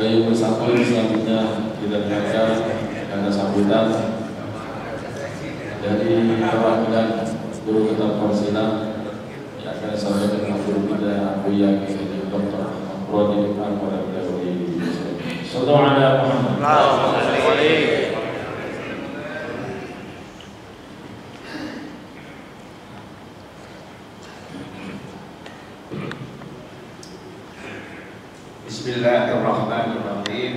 Baik, bersambung selanjutnya kita dengarkan ada sambutan dari perwakilan guru kitab Korsilah yang akan disampaikan oleh guru kita Abu Yaki Dr. Prodi Anwar Abdul. Sallallahu alaihi wasallam. Bismillahirrahmanirrahim.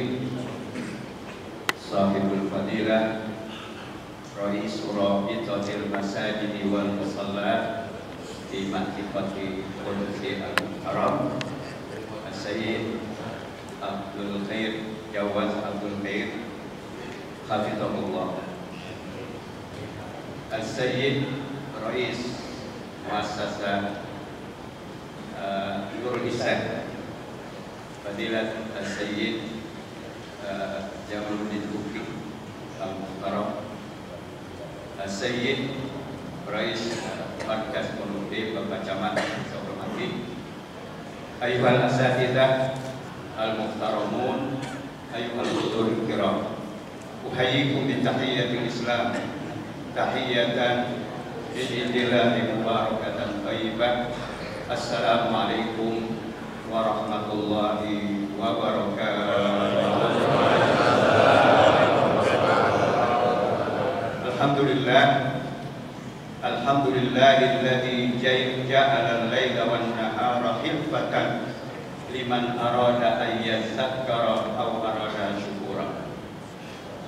Sahibul fadilah Rais Rabitatil Masajid wal Musalla di Maktabati Qudsi Al-Muhtaram As-Sayyid Abdul Khair Jawaz Abdul Khair Hafizahullah, As-Sayyid Rais Muassasah Nurul Ihsan Fadilat As-Sayyid Jamaluddin Kufi Al-Muhtaram, As-Sayyid Rais Markas Pondok Bapak Camat saya hormati, Ayyuhal Asatidzah Al-Muhtaramun, Ayyuhal Hudur Kiram, uhayyikum bi tahiyyatil Islam, tahiyatan min indillahi mubarakatan thayyibah. Assalamualaikum warahmatullahi wabarakatuh. Alhamdulillahilladzi ja'ala al-laila wan-nahara khilfatan liman arada an yadhakkara aw arada syukura.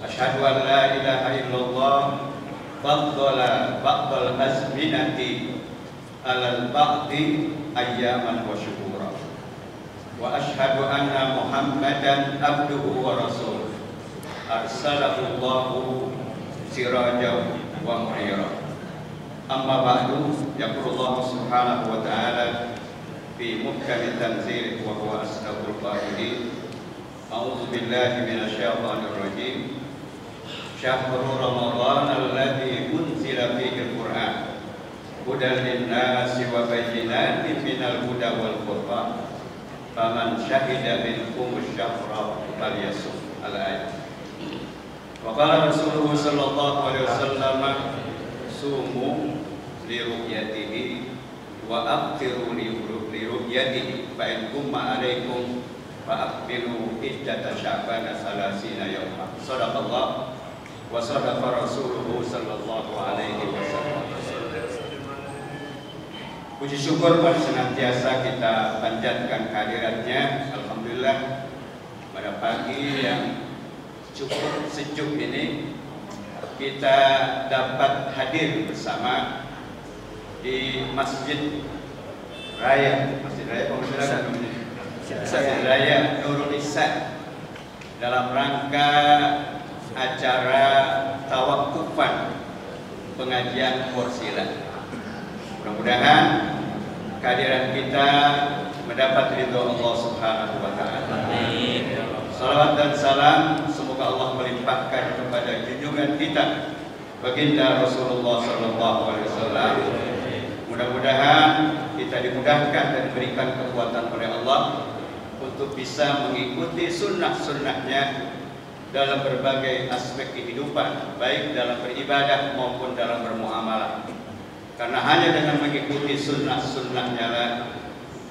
Asyhadu an la ilaha illallah faddala ba'dal azminati alal ba'di ayyaman wa syukura. Wa asyhadu anna Muhammadan abduhu wa rasuluh arsalahu Allahu sirajan wa munira. Amma ba'du, yaqulullahu subhanahu wa ta'ala fi muhkami tanzilih wa huwa asdaqul qa'ilin. A'udzu billahi minasyaitonir rajim. Syahrul Ramadan alladzi unzila fihi al-Qur'an hudan lin-nasi wa bayyinatin minal huda wal furqan. Faman syahida minkum asy-syahra falyasum. Al-ayat. Wa qala Rasulullah sallallahu alaihi wasallam sumu li ru'yatihi wa aftiru li ru'yatihi fa in kumma alaikum fa aqbilu iddata sya'bana salasina yawma. Shadaqallah wa sadaqa Rasulullah sallallahu alaihi wasallam. Puji syukur senantiasa kita panjatkan kehadiratnya. Alhamdulillah pada pagi yang cukup sejuk ini kita dapat hadir bersama di Masjid Raya Nurul Ihsan dalam rangka acara tawakufan pengajian Korsilah. Mudah-mudahan kehadiran kita mendapat ridho Allah Subhanahu wa ta'ala. Salawat dan salam semoga Allah melimpahkan kepada junjungan kita baginda Rasulullah sallallahu alaihi wasallam. Mudah-mudahan kita dimudahkan dan diberikan kekuatan oleh Allah untuk bisa mengikuti sunnah-sunnahnya dalam berbagai aspek kehidupan, baik dalam beribadah maupun dalam bermuamalah. Karena hanya dengan mengikuti sunnah-sunnahnya lah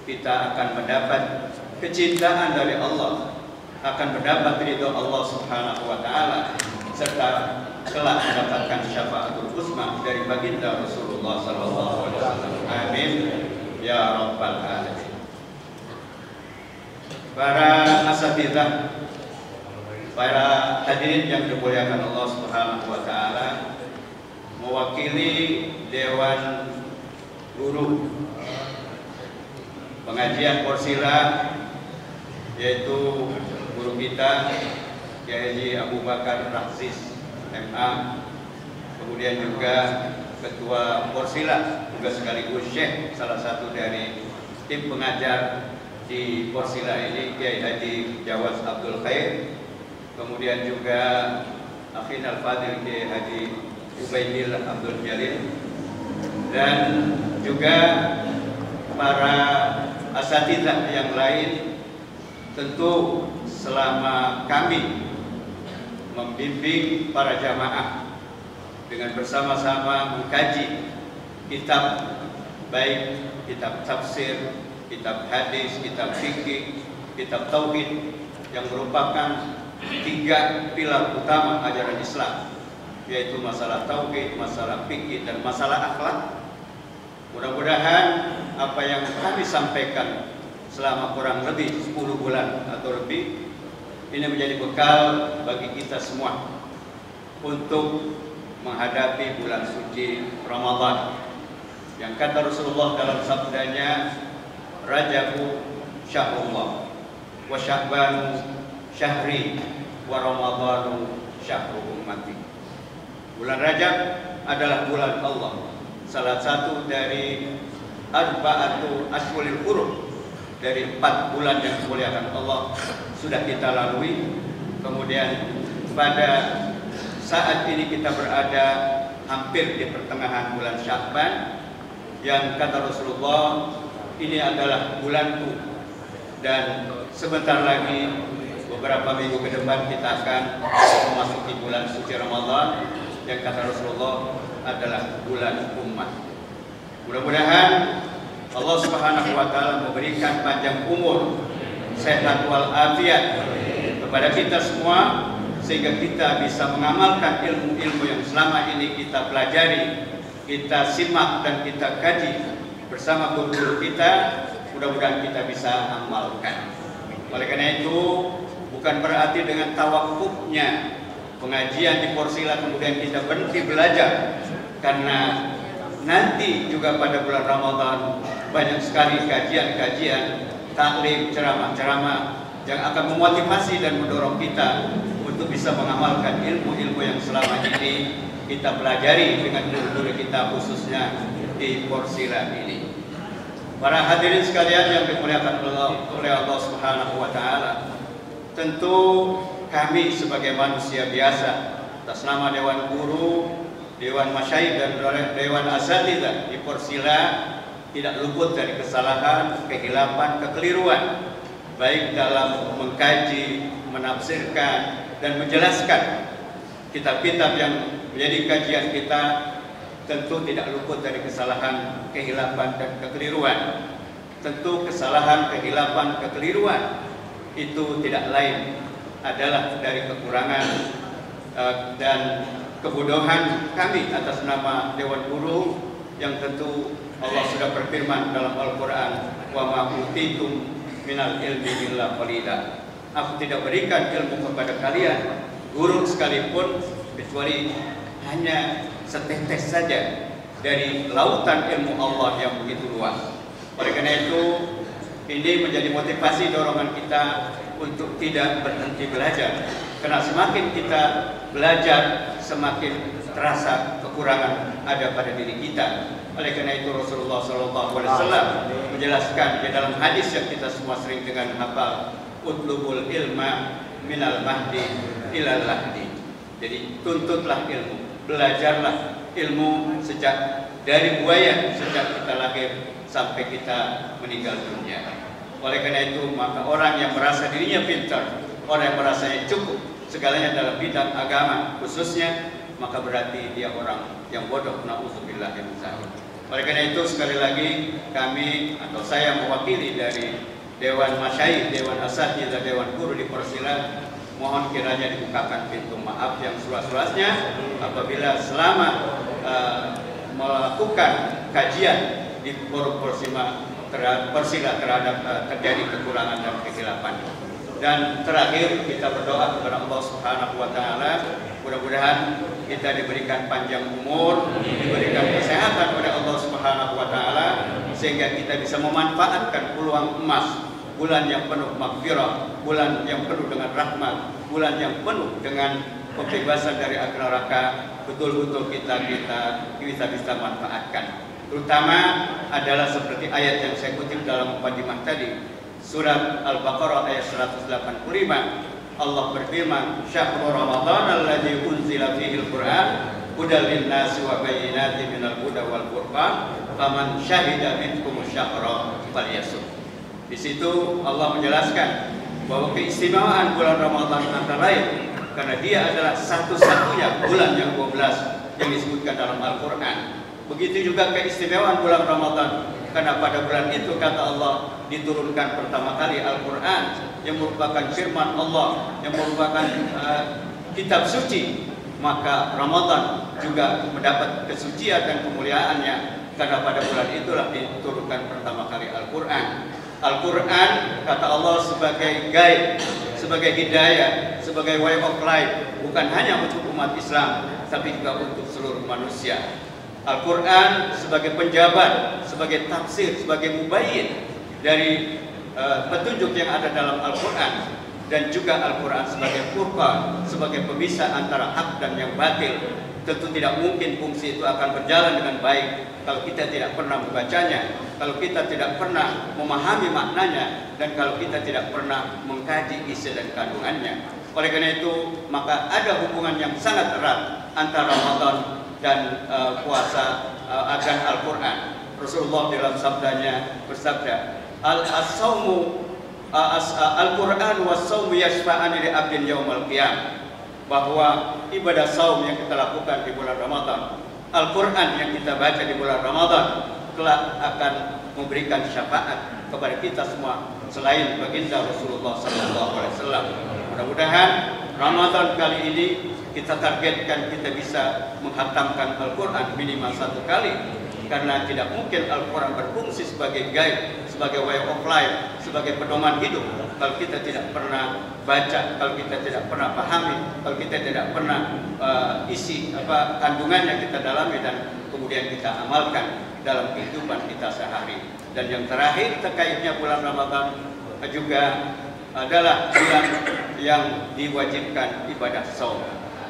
kita akan mendapat kecintaan dari Allah, akan mendapat ridho Allah Subhanahu wa ta'ala, serta kelak mendapatkan syafaatul uzma dari baginda Rasulullah sallallahu alaihi wasallam. Amin ya rabbal alamin. Para asatidzah, para hadirin yang dimuliakan Allah Subhanahu wa ta'ala, mewakili Dewan Guru Pengajian Korsilah, yaitu guru kita Kiai Haji Abu Bakar Raksis MA, kemudian juga Ketua Korsilah, juga sekaligus Syekh salah satu dari tim pengajar di Korsilah ini, Kiai Haji Jawaz Abdul Khair, kemudian juga Akhin Al-Fadil Kiai Haji Ubaidil Abdul Jalil, dan juga para asatidzah yang lain tentu selama kami membimbing para jamaah dengan bersama-sama mengkaji kitab, baik kitab tafsir, kitab hadis, kitab fikih, kitab tauhid, yang merupakan 3 pilar utama ajaran Islam, yaitu masalah tauhid, masalah fikih, dan masalah akhlak. Mudah-mudahan apa yang kami sampaikan selama kurang lebih 10 bulan atau lebih ini menjadi bekal bagi kita semua untuk menghadapi bulan suci Ramadan, yang kata Rasulullah dalam sabdanya, Rajabu syahrullah wa syahbanu syahri wa ramadhanu syahru ummati. Bulan Rajab adalah bulan Allah, salah satu dari arba'atu ashhuril hurum, dari 4 bulan yang dimuliakan Allah sudah kita lalui. Kemudian pada saat ini kita berada hampir di pertengahan bulan Sya'ban, yang kata Rasulullah ini adalah bulanku, dan sebentar lagi beberapa minggu ke depan kita akan memasuki bulan suci Ramadan, yang kata Rasulullah adalah bulan umat. Mudah-mudahan Allah Subhanahu wa taala memberikan panjang umur, sehat wal afiat kepada kita semua, sehingga kita bisa mengamalkan ilmu-ilmu yang selama ini kita pelajari, kita simak dan kita kaji bersama guru-guru kita. Mudah-mudahan kita bisa amalkan. Oleh karena itu, bukan berarti dengan tawakufnya pengajian di Porsila kemudian kita berhenti belajar, karena nanti juga pada bulan Ramadan banyak sekali kajian-kajian, taklim, ceramah-ceramah yang akan memotivasi dan mendorong kita untuk bisa mengamalkan ilmu-ilmu yang selama ini kita pelajari dengan guru-guru kita, khususnya di Porsila ini. Para hadirin sekalian yang dimuliakan oleh Allah Subhanahu wa taala, tentu kami sebagai manusia biasa atas nama Dewan Guru, Dewan Masyayikh dan Dewan Asatidzah di Porsila tidak luput dari kesalahan, kehilapan, kekeliruan, baik dalam mengkaji, menafsirkan, dan menjelaskan kitab-kitab yang menjadi kajian kita. Tentu tidak luput dari kesalahan, kehilapan, dan kekeliruan. Tentu kesalahan, kehilapan, kekeliruan itu tidak lain adalah dari kekurangan dan kebodohan kami atas nama Dewan Guru, yang tentu Allah sudah berfirman dalam Al-Quran, wa ma utitum minal ilmi illa qalila. Aku tidak berikan ilmu kepada kalian, guru sekalipun, kecuali hanya setetes saja dari lautan ilmu Allah yang begitu luas. Oleh karena itu, ini menjadi motivasi dorongan kita untuk tidak berhenti belajar, karena semakin kita belajar semakin terasa kekurangan ada pada diri kita. Oleh karena itu Rasulullah SAW menjelaskan di dalam hadis yang kita semua sering dengan hafal, utlubul ilma minal mahdi ilal lahdi. Jadi tuntutlah ilmu, belajarlah ilmu sejak dari buaya, sejak kita lahir sampai kita meninggal dunia. Oleh karena itu, maka orang yang merasa dirinya pintar, orang yang merasanya cukup segalanya dalam bidang agama khususnya, maka berarti dia orang yang bodoh. Na'udzubillah min dzalik. Oleh karena itu, sekali lagi kami atau saya mewakili dari Dewan Masyayikh, Dewan Asatidzah, Dewan Guru di Porsila, mohon kiranya dibukakan pintu maaf yang seluas-luasnya apabila selama melakukan kajian di forum Porsila terhadap terjadi kekurangan dan kehilapan. Dan terakhir kita berdoa kepada Allah Subhanahu wa taala, mudah-mudahan kita diberikan panjang umur, diberikan kesehatan oleh Allah Subhanahu wa taala, sehingga kita bisa memanfaatkan peluang emas, bulan yang penuh maghfirah, bulan yang penuh dengan rahmat, bulan yang penuh dengan pembebasan dari api neraka, betul-betul kita bisa manfaatkan. Terutama adalah seperti ayat yang saya kutip dalam mukadimah tadi, surat Al-Baqarah ayat 185. Allah berfirman, "Syahrul Ramadan alladzi unzila fihi al-Qur'an hudal lin-nasi wa bayyinatin minal huda wal furqan, faman syahida minkum syahra falyasum." Di situ Allah menjelaskan bahwa keistimewaan bulan Ramadan antara lain karena dia adalah satu-satunya bulan yang 12 yang disebutkan dalam Al-Quran. Begitu juga keistimewaan bulan Ramadan karena pada bulan itu kata Allah diturunkan pertama kali Al-Quran yang merupakan firman Allah, yang merupakan kitab suci. Maka Ramadan juga mendapat kesucian dan kemuliaannya karena pada bulan itulah diturunkan pertama kali Al-Quran. Al-Quran kata Allah sebagai guide, sebagai hidayah, sebagai way of life, bukan hanya untuk umat Islam tapi juga untuk seluruh manusia. Al-Quran sebagai penjabat, sebagai tafsir, sebagai mubayyin dari petunjuk yang ada dalam Al-Quran, dan juga Al-Quran sebagai furqan, sebagai pemisah antara hak dan yang batil. Tentu tidak mungkin fungsi itu akan berjalan dengan baik kalau kita tidak pernah membacanya, kalau kita tidak pernah memahami maknanya, dan kalau kita tidak pernah mengkaji isi dan kandungannya. Oleh karena itu, maka ada hubungan yang sangat erat antara Ramadan dan puasa dan Al-Quran. Rasulullah dalam sabdanya bersabda, Al-Quran was-sawmu yashfa'ani li abdin yaumal qiyamah, bahwa ibadah saum yang kita lakukan di bulan Ramadan, Al-Quran yang kita baca di bulan Ramadan kelak akan memberikan syafaat kepada kita semua selain baginda Rasulullah SAW. Mudah-mudahan Ramadan kali ini kita targetkan kita bisa menghatamkan Al-Quran minimal 1 kali, karena tidak mungkin Al-Quran berfungsi sebagai guide, sebagai way of life, sebagai pedoman hidup kalau kita tidak pernah baca, kalau kita tidak pernah pahami, kalau kita tidak pernah isi kandungannya kita dalami dan kemudian kita amalkan dalam kehidupan kita sehari. Dan yang terakhir terkaitnya bulan Ramadan juga adalah bulan yang diwajibkan ibadah saum.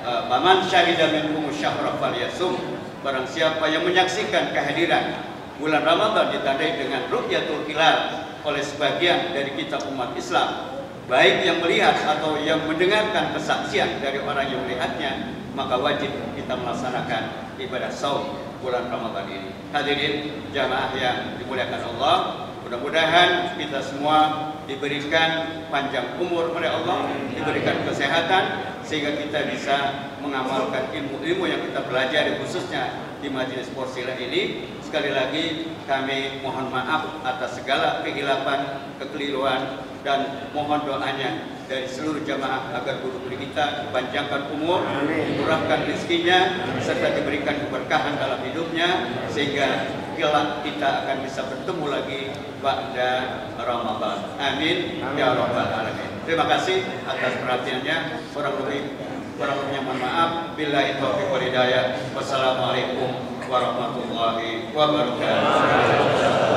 Faman syahida minkum syahra falyasum, barang siapa yang menyaksikan kehadiran bulan Ramadan ditandai dengan ru'yatul hilal oleh sebagian dari kita umat Islam, baik yang melihat atau yang mendengarkan kesaksian dari orang yang melihatnya, maka wajib kita melaksanakan ibadah saum bulan Ramadan ini. Hadirin jamaah yang dimuliakan Allah, mudah-mudahan kita semua diberikan panjang umur oleh Allah, diberikan kesehatan, sehingga kita bisa mengamalkan ilmu-ilmu yang kita pelajari khususnya di majelis Porsilah ini. Sekali lagi kami mohon maaf atas segala kehilapan, kekeliruan, dan mohon doanya dari seluruh jamaah agar guru-guru kita dipanjangkan umur, dimurahkan rezekinya, serta diberikan keberkahan dalam hidupnya, sehingga kelak kita akan bisa bertemu lagi ba'da Ramadan. Amin ya rabbal alamin. Terima kasih atas perhatiannya. Kurang lebihnya mohon maaf. Billahi taufiq wal hidayah. Wassalamualaikum warahmatullahi wabarakatuh.